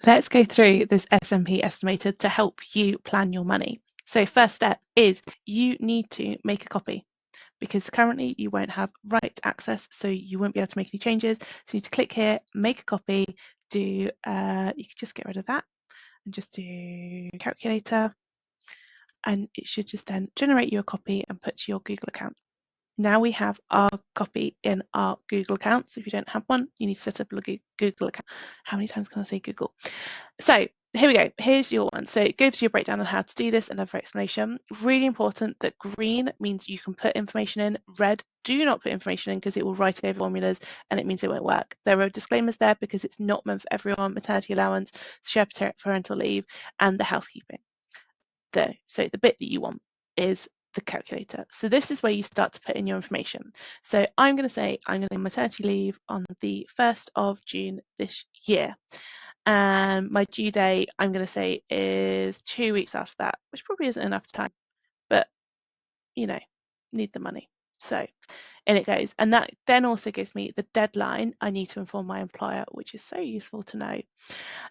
Let's go through this SMP estimator to help you plan your money. So first step is you need to make a copy because currently you won't have right access, so you won't be able to make any changes. So you need to click here, make a copy, you can just get rid of that and just do calculator, and it should just then generate you a copy and put to your Google account. Now we have our copy in our Google account. So if you don't have one, you need to set up a Google account. How many times can I say Google? So here we go. Here's your one. So it gives you a breakdown on how to do this and another explanation. Really important that green means you can put information in. Red, do not put information in because it will write over formulas and it means it won't work. There are disclaimers there because it's not meant for everyone. Maternity allowance, share parental leave, and the housekeeping. So the bit that you want is the calculator. So this is where you start to put in your information. So I'm going to say I'm going to maternity leave on the 1st of June this year. And my due date, I'm going to say, is 2 weeks after that, which probably isn't enough time, but you know, need the money. So in it goes. And that then also gives me the deadline I need to inform my employer, which is so useful to know.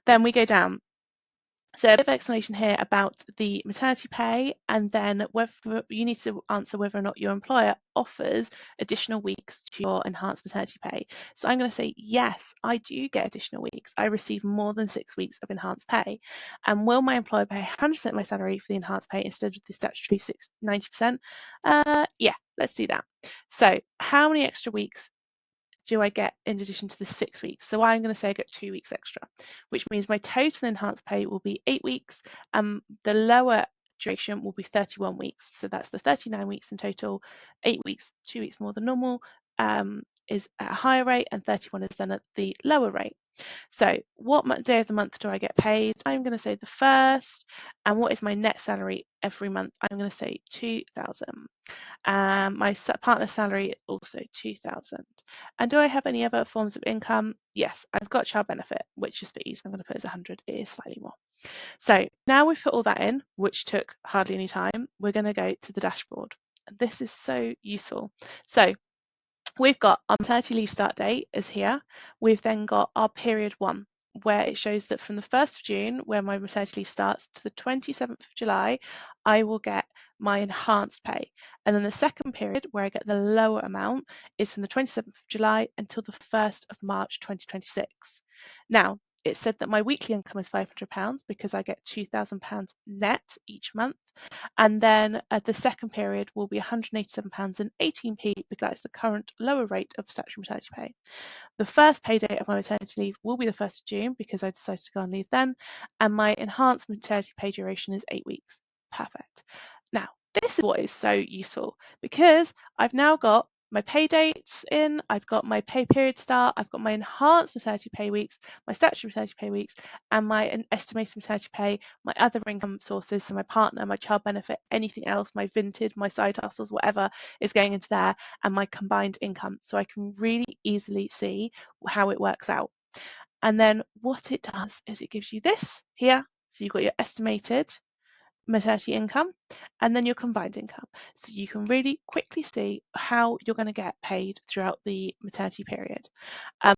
Then we go down. So a bit of explanation here about the maternity pay, and then whether you need to answer whether or not your employer offers additional weeks to your enhanced maternity pay. So I'm going to say, yes, I do get additional weeks. I receive more than 6 weeks of enhanced pay. And will my employer pay 100% of my salary for the enhanced pay instead of the statutory 90%? Yeah, let's do that. So how many extra weeks do I get in addition to the 6 weeks? So I'm going to say I get 2 weeks extra, which means my total enhanced pay will be 8 weeks. The lower duration will be 31 weeks. So that's the 39 weeks in total. 8 weeks, 2 weeks more than normal, is at a higher rate, and 31 is then at the lower rate. So what day of the month do I get paid? I'm going to say the 1st. And what is my net salary every month? I'm going to say 2,000. My partner's salary also 2,000. And do I have any other forms of income? Yes, I've got child benefit, which just for ease, I'm going to put as 100. It is slightly more. So now we've put all that in, which took hardly any time. We're going to go to the dashboard. And this is so useful. So we've got our maternity leave start date is here. We've then got our period 1, where it shows that from the 1st of June, where my maternity leave starts, to the 27th of July, I will get my enhanced pay. And then the second period, where I get the lower amount, is from the 27th of July until the 1st of March 2026. Now, it said that my weekly income is £500 because I get £2,000 net each month. And then the second period will be £187.18 because that's the current lower rate of statutory maternity pay. The first pay date of my maternity leave will be the 1st of June because I decided to go on leave then. And my enhanced maternity pay duration is 8 weeks. Perfect. Now, this is what is so useful because I've now got my pay dates in, I've got my pay period start, I've got my enhanced maternity pay weeks, my statutory maternity pay weeks, and my estimated maternity pay, my other income sources, so my partner, my child benefit, anything else, my vintage, my side hustles, whatever is going into there, and my combined income. So I can really easily see how it works out. And then what it does is it gives you this here. So you've got your estimated maternity income and then your combined income, so you can really quickly see how you're going to get paid throughout the maternity period.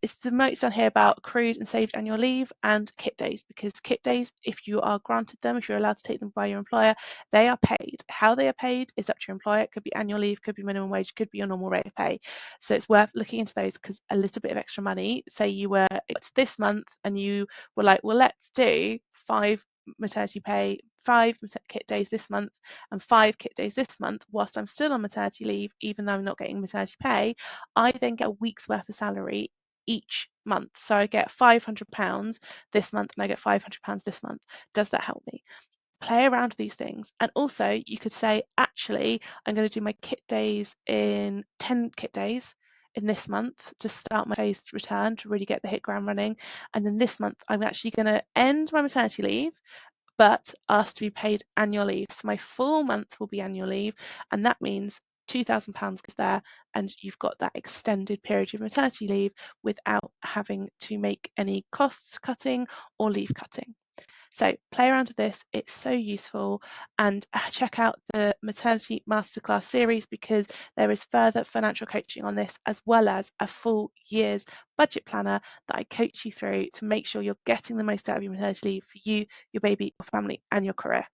It's the notes down here about accrued and saved annual leave and kit days, because kit days, if you are granted them, if you're allowed to take them by your employer, they are paid. How they are paid is up to your employer. It could be annual leave, could be minimum wage, could be your normal rate of pay. So it's worth looking into those, because a little bit of extra money, say you were this month and you were like, well, let's do 5 maternity pay, 5 kit days this month and 5 kit days this month whilst I'm still on maternity leave, even though I'm not getting maternity pay, I then get a week's worth of salary each month. So I get £500 this month and I get £500 this month. Does that help me? Play around with these things. And also you could say, actually, I'm going to do my kit days in 10 kit days in this month to start my phased return to really get the hit ground running. And then this month, I'm actually going to end my maternity leave, but ask to be paid annual leave. So my full month will be annual leave. And that means £2,000 is there, and you've got that extended period of maternity leave without having to make any costs cutting or leave cutting. So play around with this, it's so useful, and check out the maternity masterclass series because there is further financial coaching on this, as well as a full year's budget planner that I coach you through to make sure you're getting the most out of your maternity leave for you, your baby, your family, and your career.